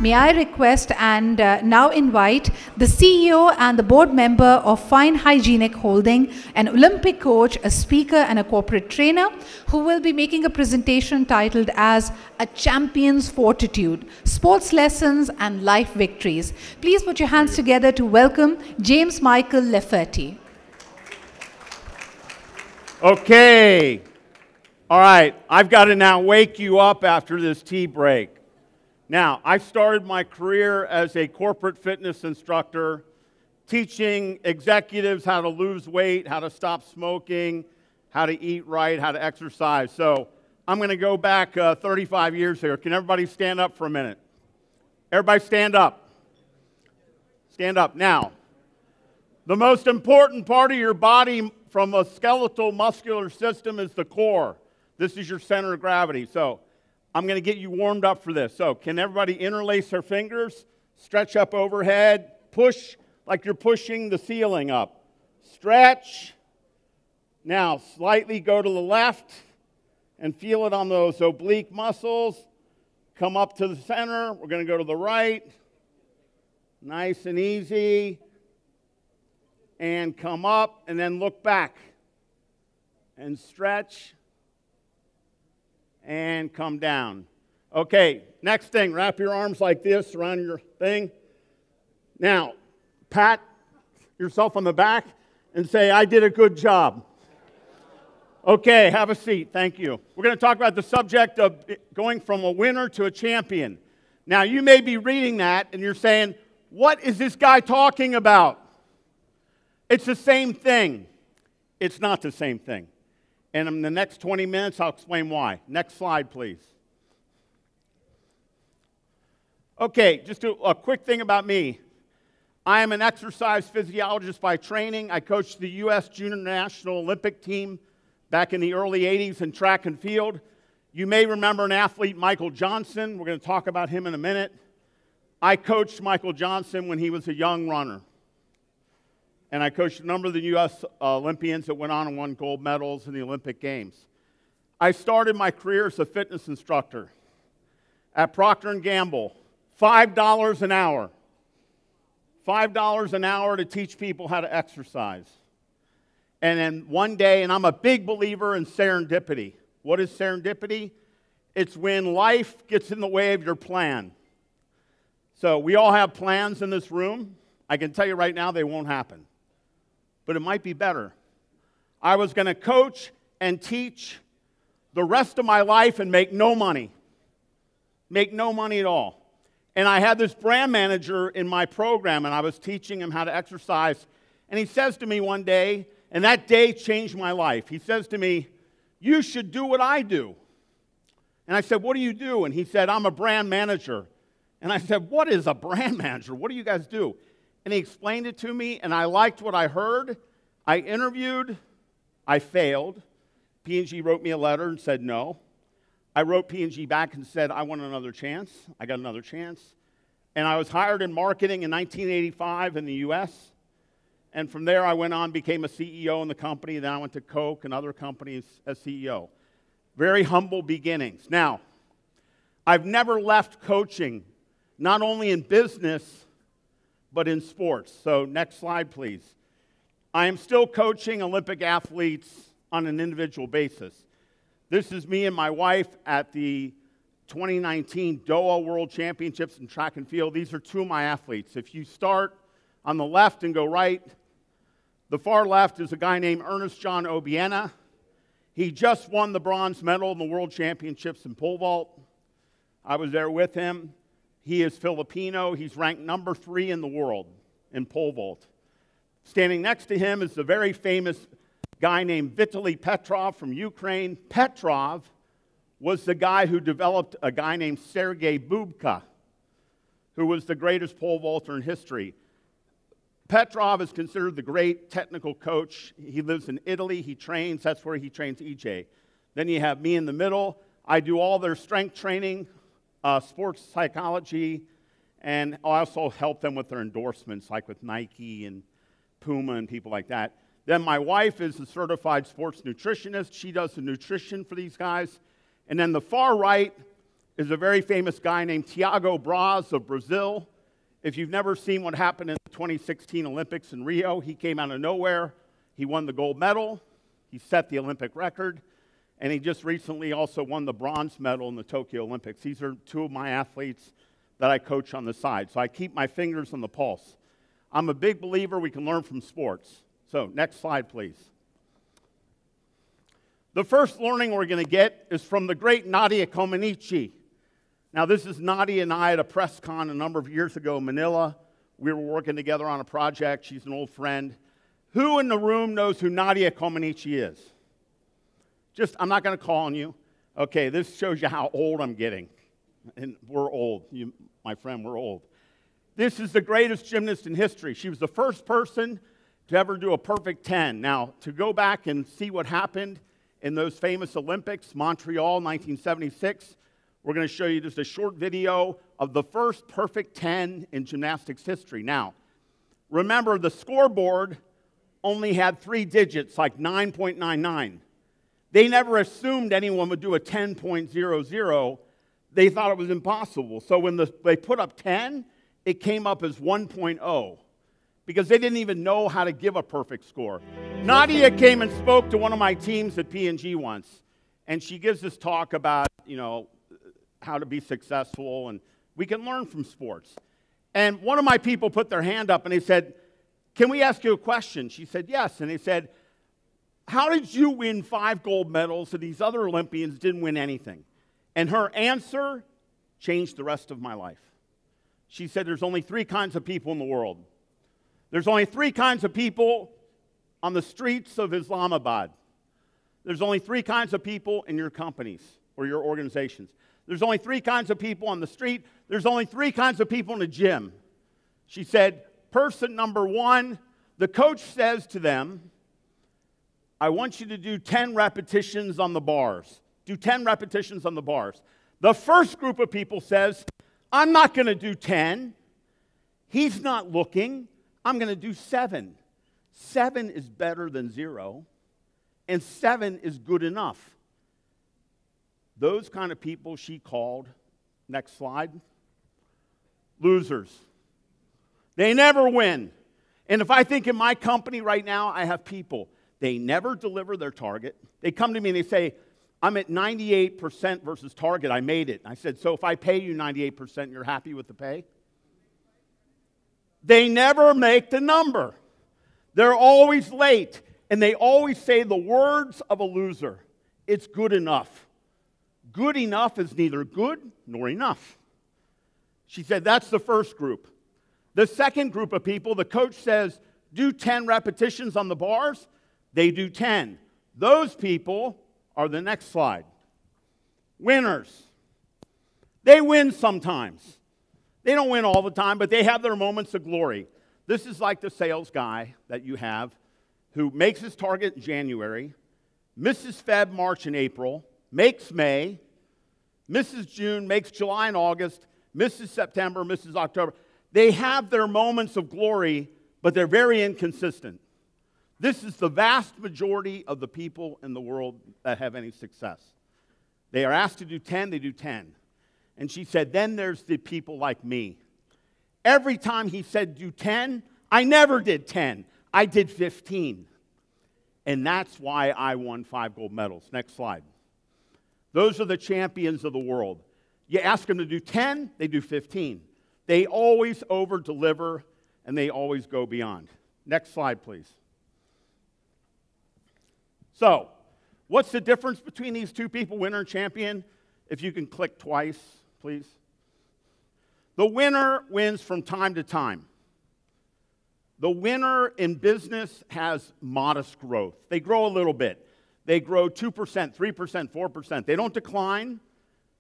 may I request and now invite the CEO and the board member of Fine Hygienic Holding, an Olympic coach, a speaker, and a corporate trainer, who will be making a presentation titled as A Champion's Fortitude, Sports Lessons and Life Victories. Please put your hands together to welcome James Michael Lefferty. Okay. All right. I've got to now wake you up after this tea break. Now, I started my career as a corporate fitness instructor, teaching executives how to lose weight, how to stop smoking, how to eat right, how to exercise. So I'm going to go back 35 years here. Can everybody stand up for a minute? Everybody stand up. Stand up. Now, the most important part of your body from a skeletal muscular system is the core. This is your center of gravity. So I'm going to get you warmed up for this. So can everybody interlace their fingers, stretch up overhead, push like you're pushing the ceiling up. Stretch. Now slightly go to the left and feel it on those oblique muscles. Come up to the center. We're going to go to the right. Nice and easy. And come up and then look back. And stretch. And come down. Okay, next thing, wrap your arms like this around your thing. Now, pat yourself on the back and say, I did a good job. Okay, have a seat. Thank you. We're going to talk about the subject of going from a winner to a champion. Now, you may be reading that and you're saying, what is this guy talking about? It's the same thing. It's not the same thing. And in the next 20 minutes, I'll explain why. Next slide, please. Okay, just a quick thing about me. I am an exercise physiologist by training. I coached the U.S. Junior National Olympic team back in the early 80s in track and field. You may remember an athlete, Michael Johnson. We're going to talk about him in a minute. I coached Michael Johnson when he was a young runner. And I coached a number of the U.S. Olympians that went on and won gold medals in the Olympic Games. I started my career as a fitness instructor at Procter & Gamble, $5 an hour. $5 an hour to teach people how to exercise. And then one day, and I'm a big believer in serendipity. What is serendipity? It's when life gets in the way of your plan. So we all have plans in this room. I can tell you right now they won't happen. But it might be better. I was going to coach and teach the rest of my life and make no money. Make no money at all. And I had this brand manager in my program, and I was teaching him how to exercise. And he says to me one day, and that day changed my life. He says to me, you should do what I do. And I said, what do you do? And he said, I'm a brand manager. And I said, what is a brand manager? What do you guys do? And he explained it to me, and I liked what I heard. I interviewed. I failed. P&G wrote me a letter and said no. I wrote P&G back and said, I want another chance. I got another chance. And I was hired in marketing in 1985 in the U.S. And from there, I went on, became a CEO in the company. Then I went to Coke and other companies as CEO. Very humble beginnings. Now, I've never left coaching, not only in business, but in sports. So next slide, please. I am still coaching Olympic athletes on an individual basis. This is me and my wife at the 2019 Doha World Championships in track and field. These are two of my athletes. If you start on the left and go right, the far left is a guy named Ernest John Obiena. He just won the bronze medal in the World Championships in pole vault. I was there with him. He is Filipino. He's ranked number 3 in the world in pole vault. Standing next to him is the very famous guy named Vitaly Petrov from Ukraine. Petrov was the guy who developed a guy named Sergei Bubka, who was the greatest pole vaulter in history. Petrov is considered the great technical coach. He lives in Italy. He trains. That's where he trains EJ. Then you have me in the middle. I do all their strength training, sports psychology, and I also help them with their endorsements, like with Nike and Puma and people like that. Then my wife is a certified sports nutritionist. She does the nutrition for these guys. And then the far right is a very famous guy named Tiago Braz of Brazil. If you've never seen what happened in the 2016 Olympics in Rio, he came out of nowhere. He won the gold medal. He set the Olympic record. And he just recently also won the bronze medal in the Tokyo Olympics. These are two of my athletes that I coach on the side. So I keep my fingers on the pulse. I'm a big believer we can learn from sports. So next slide, please. The first learning we're going to get is from the great Nadia Comaneci. Now, this is Nadia and I at a press con a number of years ago in Manila. We were working together on a project. She's an old friend. Who in the room knows who Nadia Comaneci is? I'm not going to call on you. Okay, this shows you how old I'm getting. And we're old. My friend, we're old. This is the greatest gymnast in history. She was the first person to ever do a perfect 10. Now, to go back and see what happened in those famous Olympics, Montreal, 1976, we're going to show you just a short video of the first perfect 10 in gymnastics history. Now, remember, the scoreboard only had 3 digits, like 9.99. They never assumed anyone would do a 10.00. They thought it was impossible. So when they put up 10, it came up as 1.0 because they didn't even know how to give a perfect score. Nadia came and spoke to one of my teams at P&G once, and she gives this talk about, how to be successful, and we can learn from sports. And one of my people put their hand up, and they said, "Can we ask you a question?" She said, "Yes." And they said, "How did you win 5 gold medals and these other Olympians didn't win anything?" And her answer changed the rest of my life. She said, "There's only 3 kinds of people in the world. There's only 3 kinds of people on the streets of Islamabad. There's only 3 kinds of people in your companies or your organizations. There's only 3 kinds of people on the street. There's only 3 kinds of people in the gym." She said, person number 1, the coach says to them, "I want you to do 10 repetitions on the bars. Do 10 repetitions on the bars." The first group of people says, "I'm not going to do 10. He's not looking. I'm going to do 7. 7 is better than 0, and 7 is good enough." Those kind of people she called, next slide, losers. They never win. And if I think in my company right now, I have people, they never deliver their target. They come to me and they say, "I'm at 98% versus target. I made it." I said, "So if I pay you 98%, you're happy with the pay?" They never make the number. They're always late. And they always say the words of a loser. It's good enough. Good enough is neither good nor enough. She said, that's the first group. The second group of people, the coach says, do 10 repetitions on the bars. They do 10. Those people are the next slide. Winners. They win sometimes. They don't win all the time, but they have their moments of glory. This is like the sales guy that you have who makes his target in January, misses Feb, March, and April, makes May, misses June, makes July and August, misses September, misses October. They have their moments of glory, but they're very inconsistent. This is the vast majority of the people in the world that have any success. They are asked to do 10, they do 10. And she said, then there's the people like me. Every time he said do 10, I never did 10. I did 15. And that's why I won 5 gold medals. Next slide. Those are the champions of the world. You ask them to do 10, they do 15. They always over-deliver, and they always go beyond. Next slide, please. So, what's the difference between these two people, winner and champion? If you can click twice, please. The winner wins from time to time. The winner in business has modest growth. They grow a little bit. They grow 2%, 3%, 4%. They don't decline,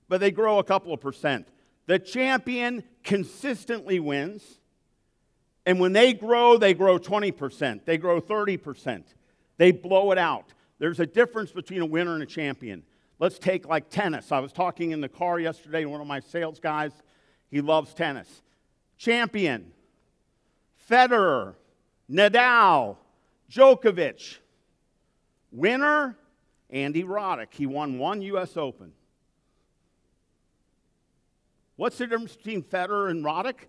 but they grow a couple of percent. The champion consistently wins, and when they grow 20%. They grow 30%. They blow it out. There's a difference between a winner and a champion. Let's take like tennis. I was talking in the car yesterday to one of my sales guys. He loves tennis. Champion, Federer, Nadal, Djokovic. Winner, Andy Roddick. He won 1 U.S. Open. What's the difference between Federer and Roddick?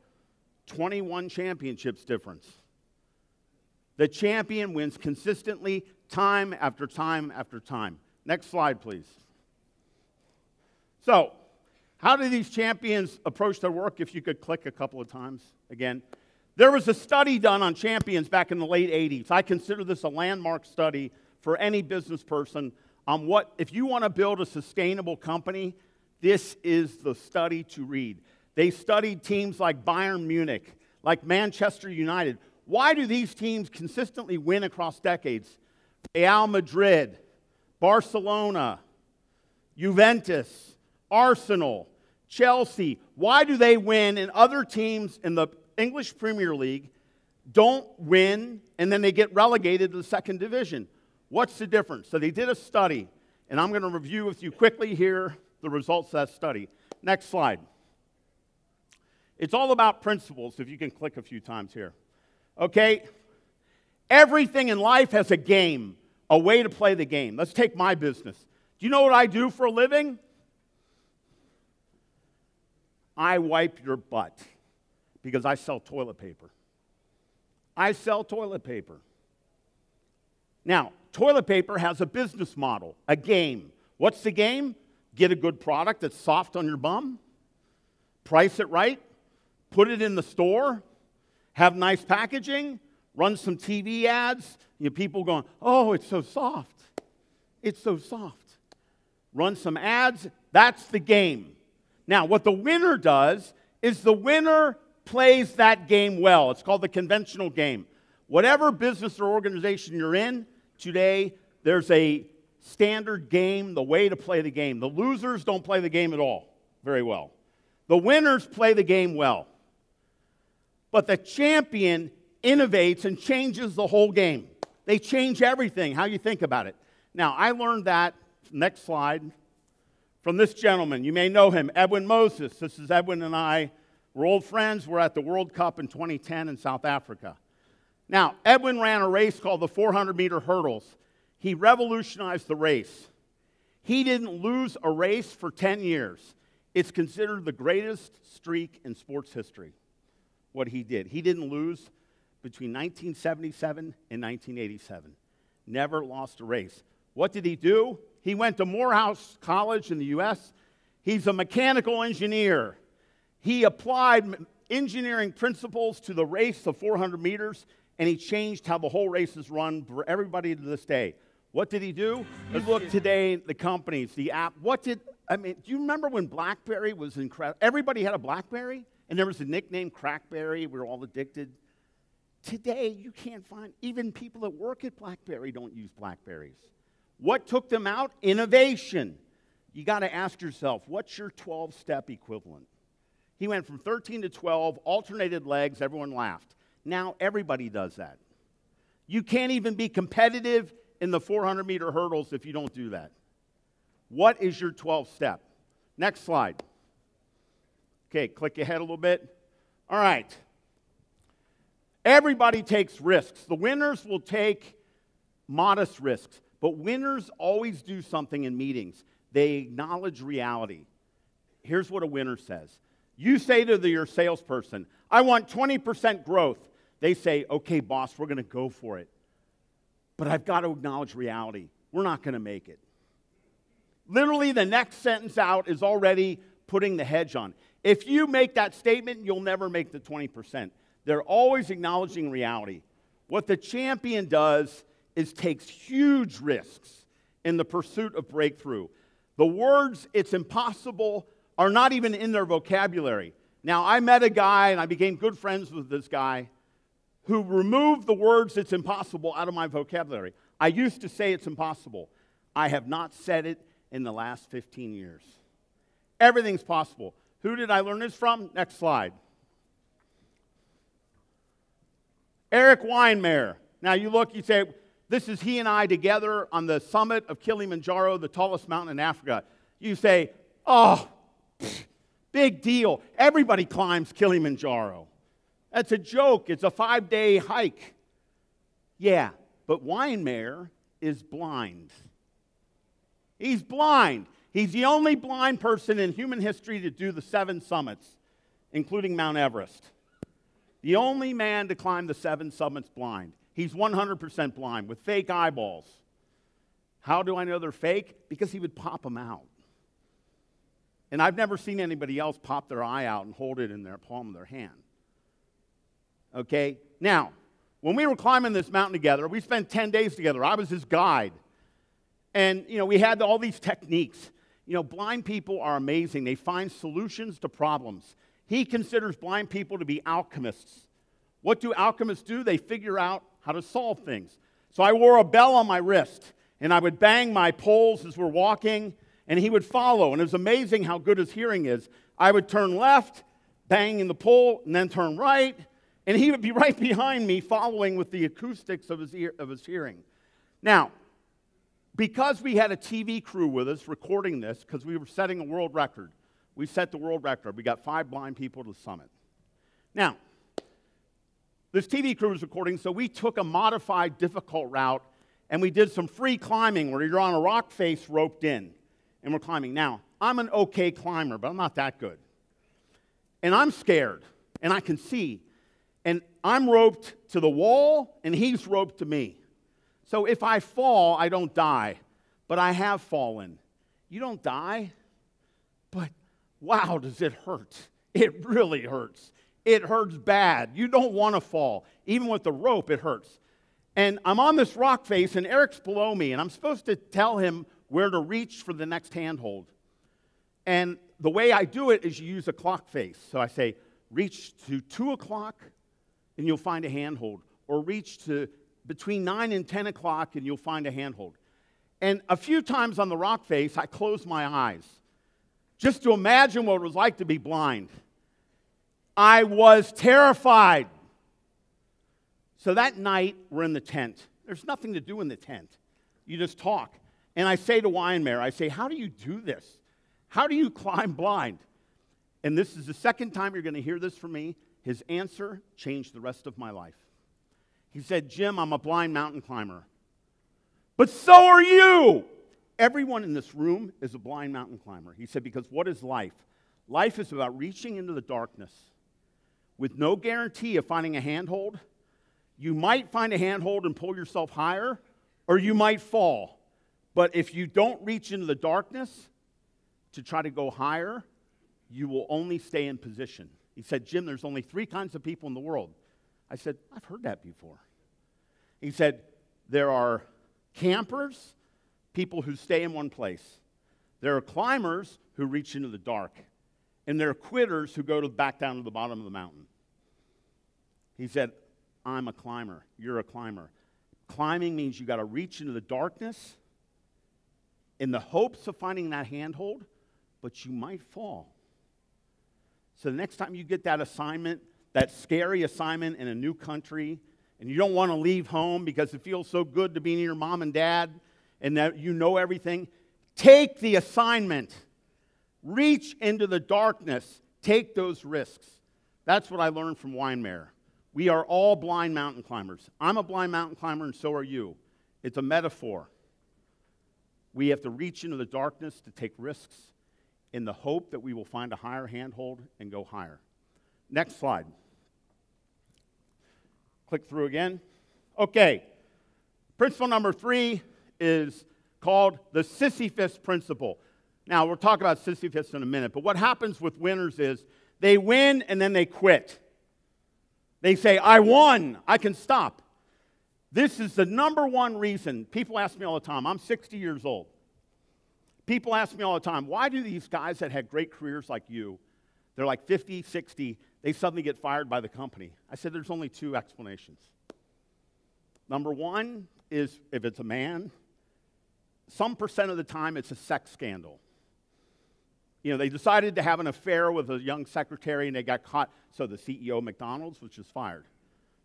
21 championships difference. The champion wins consistently, time after time after time. Next slide, please. So, how do these champions approach their work? If you could click a couple of times again. There was a study done on champions back in the late 80s. I consider this a landmark study for any business person on what, if you want to build a sustainable company, this is the study to read. They studied teams like Bayern Munich, like Manchester United. Why do these teams consistently win across decades? Real Madrid, Barcelona, Juventus, Arsenal, Chelsea. Why do they win and other teams in the English Premier League don't win and then they get relegated to the second division? What's the difference? So they did a study, and I'm going to review with you quickly here the results of that study. Next slide. It's all about principles, if you can click a few times here. Okay? Everything in life has a game, a way to play the game. Let's take my business. Do you know what I do for a living? I wipe your butt because I sell toilet paper. I sell toilet paper. Now, toilet paper has a business model, a game. What's the game? Get a good product that's soft on your bum, price it right, put it in the store, have nice packaging, run some TV ads. You know, people going, oh, it's so soft. It's so soft. Run some ads. That's the game. Now, what the winner does is the winner plays that game well. It's called the conventional game. Whatever business or organization you're in, today there's a standard game, the way to play the game. The losers don't play the game at all very well. The winners play the game well. But the champion innovates and changes the whole game. They change everything, how you think about it. Now, I learned that, next slide, from this gentleman. You may know him, Edwin Moses. This is Edwin and I. We're old friends. We're at the World Cup in 2010 in South Africa. Now, Edwin ran a race called the 400-meter hurdles. He revolutionized the race. He didn't lose a race for 10 years. It's considered the greatest streak in sports history, what he did. He didn't lose between 1977 and 1987. Never lost a race. What did he do? He went to Morehouse College in the U.S. He's a mechanical engineer. He applied engineering principles to the race of 400 meters, and he changed how the whole race is run for everybody to this day. What did he do? Let's look today, the companies, the app. Do you remember when BlackBerry was incredible? Everybody had a BlackBerry, and there was a nickname, Crackberry. We were all addicted. Today, you can't find, even people that work at BlackBerry don't use BlackBerries. What took them out? Innovation. You got to ask yourself, what's your 12-step equivalent? He went from 13 to 12, alternated legs, everyone laughed. Now everybody does that. You can't even be competitive in the 400-meter hurdles if you don't do that. What is your 12th step? Next slide. Okay, click ahead a little bit. All right. Everybody takes risks. The winners will take modest risks, but winners always do something in meetings. They acknowledge reality. Here's what a winner says. You say to your salesperson, I want 20% growth. They say, okay, boss, we're going to go for it. But I've got to acknowledge reality. We're not going to make it. Literally, the next sentence out is already putting the hedge on. If you make that statement, you'll never make the 20%. They're always acknowledging reality. What the champion does is takes huge risks in the pursuit of breakthrough. The words, it's impossible, are not even in their vocabulary. Now, I met a guy, and I became good friends with this guy, who removed the words, it's impossible, out of my vocabulary. I used to say it's impossible. I have not said it in the last 15 years. Everything's possible. Who did I learn this from? Next slide. Eric Weinmeier. Now you look, you say, this is he and I together on the summit of Kilimanjaro, the tallest mountain in Africa. You say, oh, big deal. Everybody climbs Kilimanjaro. That's a joke. It's a 5-day hike. Yeah, but Weinmeier is blind. He's blind. He's the only blind person in human history to do the 7 summits, including Mount Everest. The only man to climb the 7 summits blind. He's 100% blind with fake eyeballs. How do I know they're fake? Because he would pop them out. And I've never seen anybody else pop their eye out and hold it in their palm of their hand. Okay? Now, when we were climbing this mountain together, we spent 10 days together. I was his guide. And, we had all these techniques. Blind people are amazing. They find solutions to problems. He considers blind people to be alchemists. What do alchemists do? They figure out how to solve things. So I wore a bell on my wrist, and I would bang my poles as we're walking, and he would follow. And it was amazing how good his hearing is. I would turn left, bang the pole, and then turn right, and he would be right behind me following with the acoustics of his hearing. Now, because we had a TV crew with us recording this, because we were setting a world record, we set the world record. We got 5 blind people to the summit. Now, this TV crew was recording, so we took a modified, difficult route, and we did some free climbing where you're on a rock face roped in, and we're climbing. Now, I'm an okay climber, but I'm not that good. And I'm scared, and I can see. And I'm roped to the wall, and he's roped to me. So if I fall, I don't die, but I have fallen. You don't die, but wow, does it hurt. It really hurts. It hurts bad. You don't want to fall. Even with the rope, it hurts. And I'm on this rock face, and Eric's below me, and I'm supposed to tell him where to reach for the next handhold. And the way I do it is you use a clock face. So I say, reach to 2 o'clock, and you'll find a handhold. Or reach to between 9 and 10 o'clock, and you'll find a handhold. And a few times on the rock face, I closed my eyes just to imagine what it was like to be blind. I was terrified. So that night, we're in the tent. There's nothing to do in the tent. You just talk. And I say to Weinmeier, I say, how do you do this? How do you climb blind? And this is the second time you're going to hear this from me. His answer changed the rest of my life. He said, Jim, I'm a blind mountain climber. But so are you. Everyone in this room is a blind mountain climber. He said, because what is life? Life is about reaching into the darkness with no guarantee of finding a handhold. You might find a handhold and pull yourself higher, or you might fall. But if you don't reach into the darkness to try to go higher, you will only stay in position. He said, Jim, there's only 3 kinds of people in the world. I said, I've heard that before. He said, there are campers, people who stay in one place. There are climbers who reach into the dark. And there are quitters who go back down to the bottom of the mountain. He said, I'm a climber. You're a climber. Climbing means you got to reach into the darkness in the hopes of finding that handhold, but you might fall. So the next time you get that assignment, that scary assignment in a new country, and you don't want to leave home because it feels so good to be near your mom and dad and that you know everything, take the assignment. Reach into the darkness. Take those risks. That's what I learned from Weinmeier. We are all blind mountain climbers. I'm a blind mountain climber, and so are you. It's a metaphor. We have to reach into the darkness to take risks in the hope that we will find a higher handhold and go higher. Next slide. Click through again. Okay. Principle number 3 is called the Sisyphus principle. Now, we'll talk about Sisyphus in a minute, but what happens with winners is they win and then they quit. They say, I won, I can stop. This is the number one reason. People ask me all the time, I'm 60 years old. People ask me all the time, why do these guys that had great careers like you, they're like 50, 60, they suddenly get fired by the company? I said, there's only 2 explanations. Number 1 is if it's a man, some percent of the time it's a sex scandal. They decided to have an affair with a young secretary and they got caught. So the CEO of McDonald's was just fired.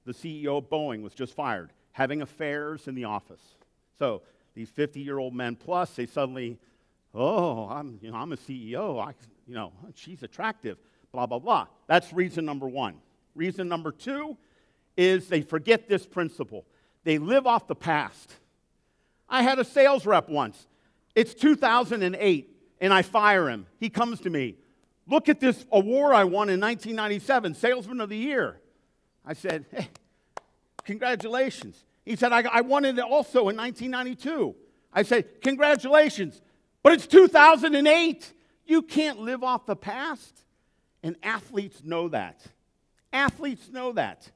The CEO of Boeing was just fired, having affairs in the office. So these 50-year-old men plus, they suddenly, I'm a CEO. She's attractive, blah, blah, blah. That's reason number 1. Reason number 2 is they forget this principle. They live off the past. I had a sales rep once. It's 2008. and I fire him. He comes to me. Look at this award I won in 1997, Salesman of the Year. I said, hey, congratulations. He said, I won it also in 1992. I said, congratulations, but it's 2008. You can't live off the past. And athletes know that. Athletes know that.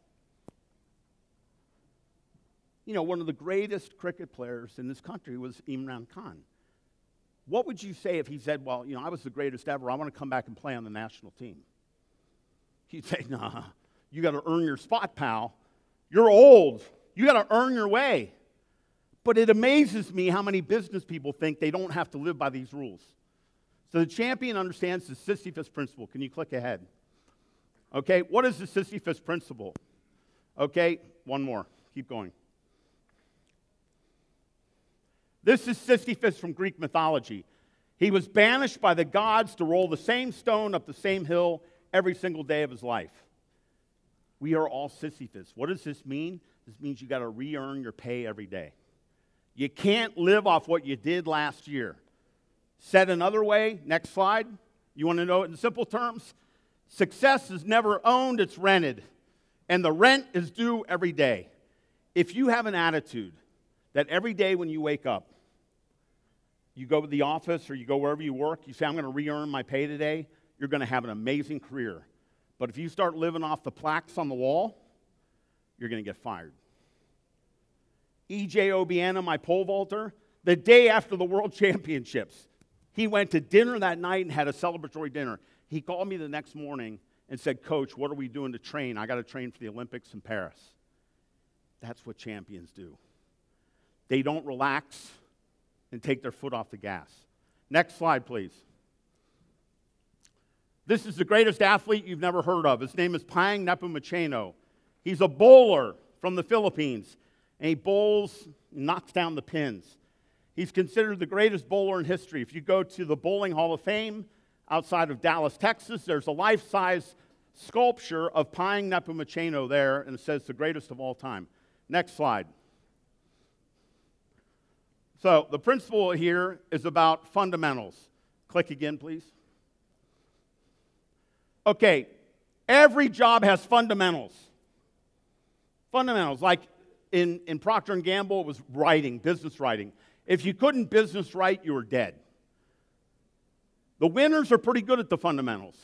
You know, one of the greatest cricket players in this country was Imran Khan. What would you say if he said, well, you know, I was the greatest ever. I want to come back and play on the national team? He'd say, nah, you got to earn your spot, pal. You're old. You got to earn your way. But it amazes me how many business people think they don't have to live by these rules. So the champion understands the Sisyphus principle. Can you click ahead? Okay, what is the Sisyphus principle? Okay, one more. Keep going. This is Sisyphus from Greek mythology. He was banished by the gods to roll the same stone up the same hill every single day of his life. We are all Sisyphus. What does this mean? This means you got to re-earn your pay every day. You can't live off what you did last year. Said another way, next slide. You want to know it in simple terms? Success is never owned, it's rented. And the rent is due every day. If you have an attitude that every day when you wake up, you go to the office or you go wherever you work, you say, I'm going to re-earn my pay today, you're going to have an amazing career. But if you start living off the plaques on the wall, you're going to get fired. E.J. Obiena, my pole vaulter, the day after the World Championships, he went to dinner that night and had a celebratory dinner. He called me the next morning and said, Coach, what are we doing to train? I got to train for the Olympics in Paris. That's what champions do. They don't relax and take their foot off the gas. Next slide, please. This is the greatest athlete you've never heard of. His name is Payeng Nepomuceno. He's a bowler from the Philippines, and he bowls, knocks down the pins. He's considered the greatest bowler in history. If you go to the Bowling Hall of Fame outside of Dallas, Texas, there's a life-size sculpture of Payeng Nepomuceno there, and it says the greatest of all time. Next slide. So the principle here is about fundamentals. Click again, please. Okay, every job has fundamentals. Fundamentals, like in Procter & Gamble, it was writing, business writing. If you couldn't business write, you were dead. The winners are pretty good at the fundamentals.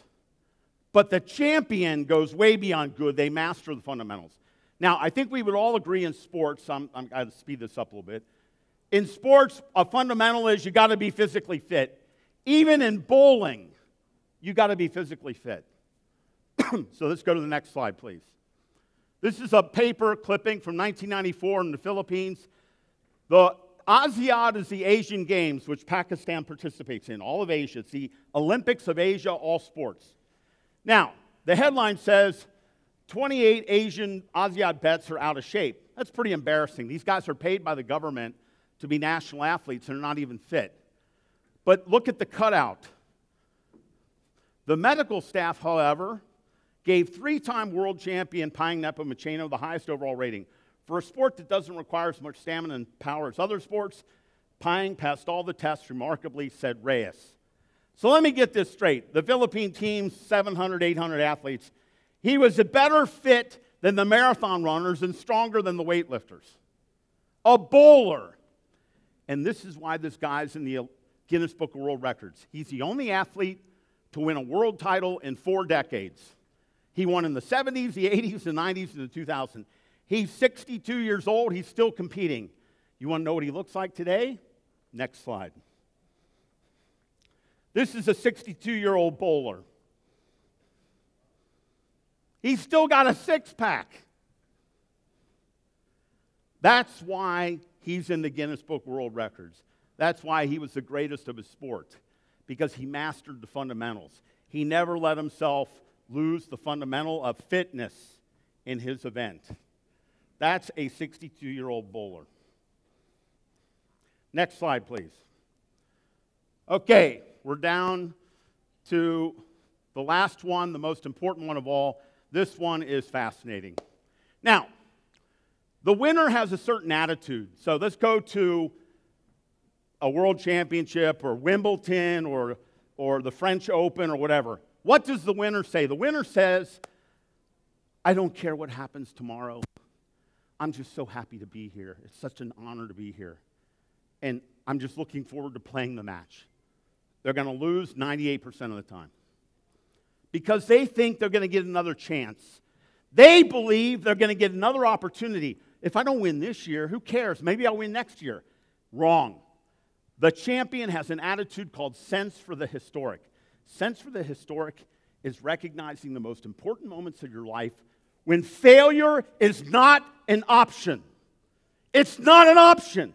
But the champion goes way beyond good. They master the fundamentals. Now, I think we would all agree in sports, I'm going to speed this up a little bit. In sports, a fundamental is you got to be physically fit. Even in bowling, you got to be physically fit. So let's go to the next slide, please. This is a paper clipping from 1994 in the Philippines. The ASEAN is the Asian Games, which Pakistan participates in, all of Asia. It's the Olympics of Asia, all sports. Now, the headline says, 28 Asian ASEAN vets are out of shape. That's pretty embarrassing. These guys are paid by the government to be national athletes and are not even fit. But look at the cutout. The medical staff, however, gave three-time world champion Payeng Nepomuceno the highest overall rating. For a sport that doesn't require as much stamina and power as other sports, Payeng passed all the tests remarkably, said Reyes. So let me get this straight. The Philippine team's 700, 800 athletes, he was a better fit than the marathon runners and stronger than the weightlifters. A bowler. And this is why this guy's in the Guinness Book of World Records. He's the only athlete to win a world title in 4 decades. He won in the 70s, the 80s, the 90s, and the 2000s. He's 62 years old. He's still competing. You want to know what he looks like today? Next slide. This is a 62-year-old bowler. He's still got a six-pack. That's why he's in the Guinness Book of World Records. That's why he was the greatest of his sport, because he mastered the fundamentals. He never let himself lose the fundamental of fitness in his event. That's a 62-year-old bowler. Next slide, please. Okay, we're down to the last one, the most important one of all. This one is fascinating. Now, the winner has a certain attitude. So let's go to a world championship or Wimbledon or the French Open or whatever, what does the winner say? The winner says, I don't care what happens tomorrow. I'm just so happy to be here. It's such an honor to be here. And I'm just looking forward to playing the match. They're going to lose 98% of the time because they think they're going to get another chance. They believe they're going to get another opportunity. If I don't win this year, who cares? Maybe I'll win next year. Wrong. The champion has an attitude called sense for the historic. Sense for the historic is recognizing the most important moments of your life when failure is not an option. It's not an option.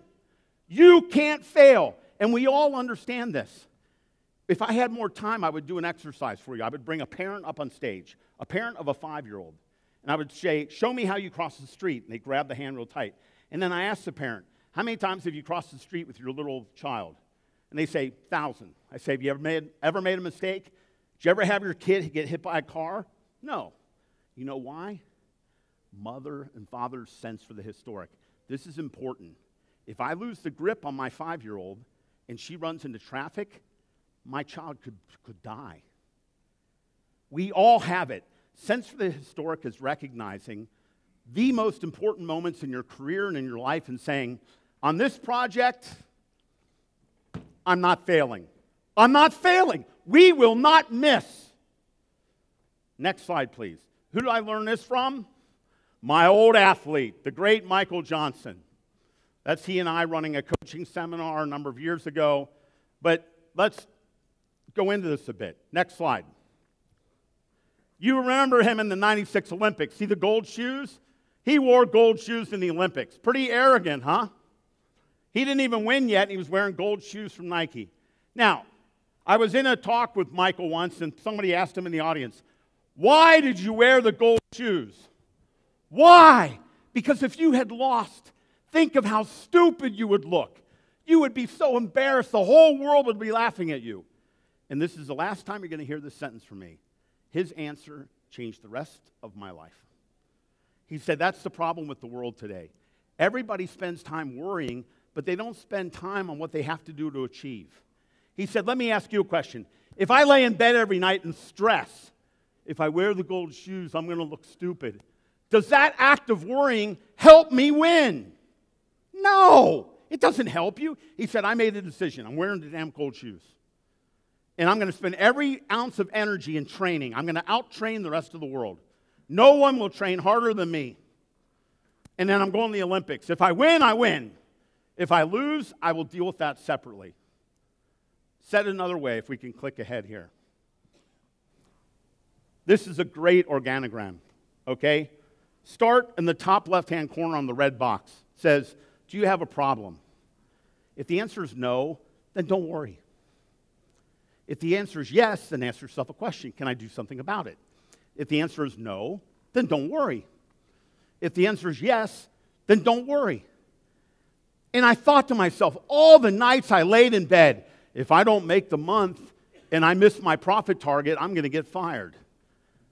You can't fail. And we all understand this. If I had more time, I would do an exercise for you. I would bring a parent up on stage, a parent of a 5-year-old. And I would say, show me how you cross the street. And they grab the hand real tight. And then I ask the parent, how many times have you crossed the street with your little child? And they say, 1,000. I say, have you ever made a mistake? Did you ever have your kid get hit by a car? No. You know why? Mother and father's sense for the historic. This is important. If I lose the grip on my 5-year-old and she runs into traffic, my child could die. We all have it. Sense for the historic is recognizing the most important moments in your career and in your life and saying, on this project, I'm not failing. I'm not failing. We will not miss. Next slide, please. Who did I learn this from? My old athlete, the great Michael Johnson. That's he and I running a coaching seminar a number of years ago. But let's go into this a bit. Next slide. You remember him in the 96 Olympics. See the gold shoes? He wore gold shoes in the Olympics. Pretty arrogant, huh? He didn't even win yet, and he was wearing gold shoes from Nike. Now, I was in a talk with Michael once, and somebody asked him in the audience, why did you wear the gold shoes? Why? Because if you had lost, think of how stupid you would look. You would be so embarrassed. The whole world would be laughing at you. And this is the last time you're going to hear this sentence from me. His answer changed the rest of my life. He said, that's the problem with the world today. Everybody spends time worrying, but they don't spend time on what they have to do to achieve. He said, let me ask you a question. If I lay in bed every night and stress, if I wear the gold shoes, I'm going to look stupid. Does that act of worrying help me win? No, it doesn't help you. He said, I made a decision. I'm wearing the damn gold shoes. And I'm going to spend every ounce of energy in training. I'm going to out-train the rest of the world. No one will train harder than me. And then I'm going to the Olympics. If I win, I win. If I lose, I will deal with that separately. Said another way, if we can click ahead here. This is a great organogram, okay? Start in the top left-hand corner on the red box. It says, do you have a problem? If the answer is no, then don't worry. If the answer is yes, then ask yourself a question. Can I do something about it? If the answer is no, then don't worry. If the answer is yes, then don't worry. And I thought to myself, all the nights I laid in bed, if I don't make the month and I miss my profit target, I'm going to get fired.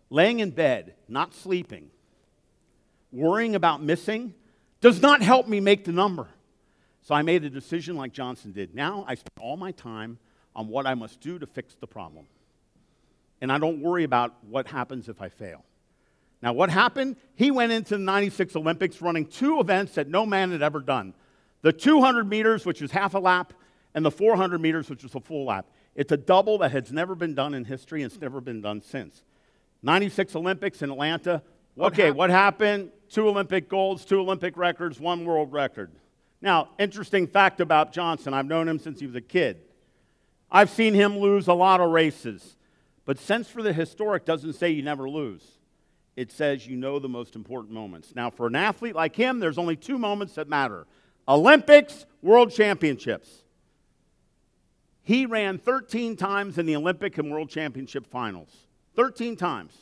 Laying in bed, not sleeping, worrying about missing, does not help me make the number. So I made a decision like Johnson did. Now I spend all my time on what I must do to fix the problem. And I don't worry about what happens if I fail. Now what happened? He went into the 96 Olympics running 2 events that no man had ever done. The 200 meters, which is half a lap, and the 400 meters, which is a full lap. It's a double that has never been done in history and it's never been done since. 96 Olympics in Atlanta. What happened? 2 Olympic golds, 2 Olympic records, 1 world record. Now, interesting fact about Johnson. I've known him since he was a kid. I've seen him lose a lot of races. But sense for the historic doesn't say you never lose. It says you know the most important moments. Now, for an athlete like him, there's only 2 moments that matter. Olympics, World Championships. He ran 13 times in the Olympic and World Championship finals. 13 times.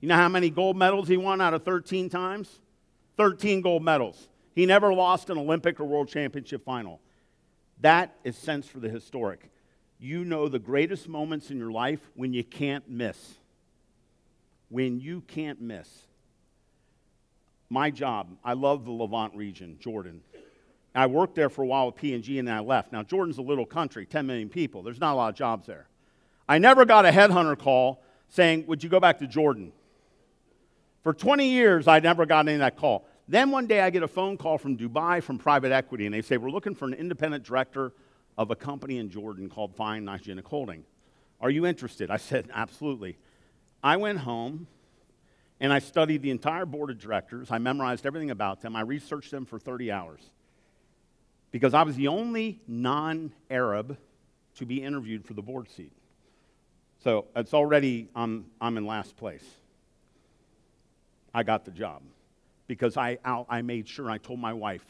You know how many gold medals he won out of 13 times? 13 gold medals. He never lost an Olympic or World Championship final. That is sense for the historic. You know the greatest moments in your life when you can't miss. When you can't miss. My job, I love the Levant region, Jordan. I worked there for a while with P&G, and then I left. Now, Jordan's a little country, 10 million people. There's not a lot of jobs there. I never got a headhunter call saying, would you go back to Jordan? For 20 years, I never got any of that call. Then one day, I get a phone call from Dubai from private equity, and they say, we're looking for an independent director of a company in Jordan called Fine Hygienic Holding. Are you interested? I said, absolutely. I went home, and I studied the entire board of directors. I memorized everything about them. I researched them for 30 hours because I was the only non-Arab to be interviewed for the board seat. So it's already, I'm in last place. I got the job because I made sure, and I told my wife,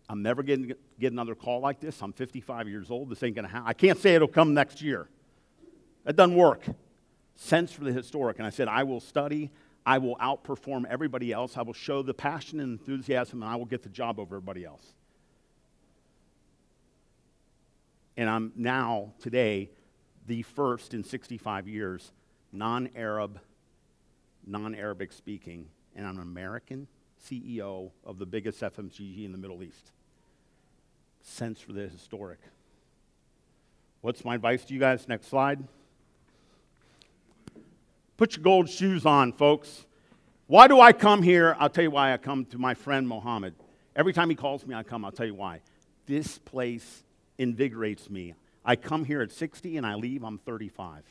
I'm never going to get another call like this. I'm 55 years old. This ain't going to happen. I can't say it'll come next year. That doesn't work. Sense for the historic. And I said, I will study. I will outperform everybody else. I will show the passion and enthusiasm, and I will get the job over everybody else. And I'm now, today, the first in 65 years, non-Arab, non-Arabic speaking, and I'm an American CEO of the biggest FMCG in the Middle East. Sense for the historic. What's my advice to you guys? Next slide. Put your gold shoes on, folks. Why do I come here? I'll tell you why I come to my friend Mohammed. Every time he calls me, I come. I'll tell you why. This place invigorates me. I come here at 60 and I leave, I'm 35.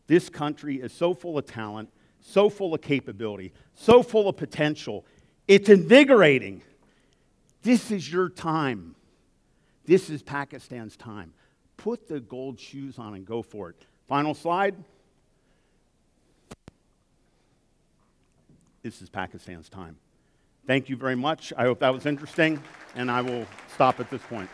This country is so full of talent, so full of capability, so full of potential. It's invigorating. This is your time. This is Pakistan's time. Put the gold shoes on and go for it. Final slide. This is Pakistan's time. Thank you very much. I hope that was interesting, and I will stop at this point.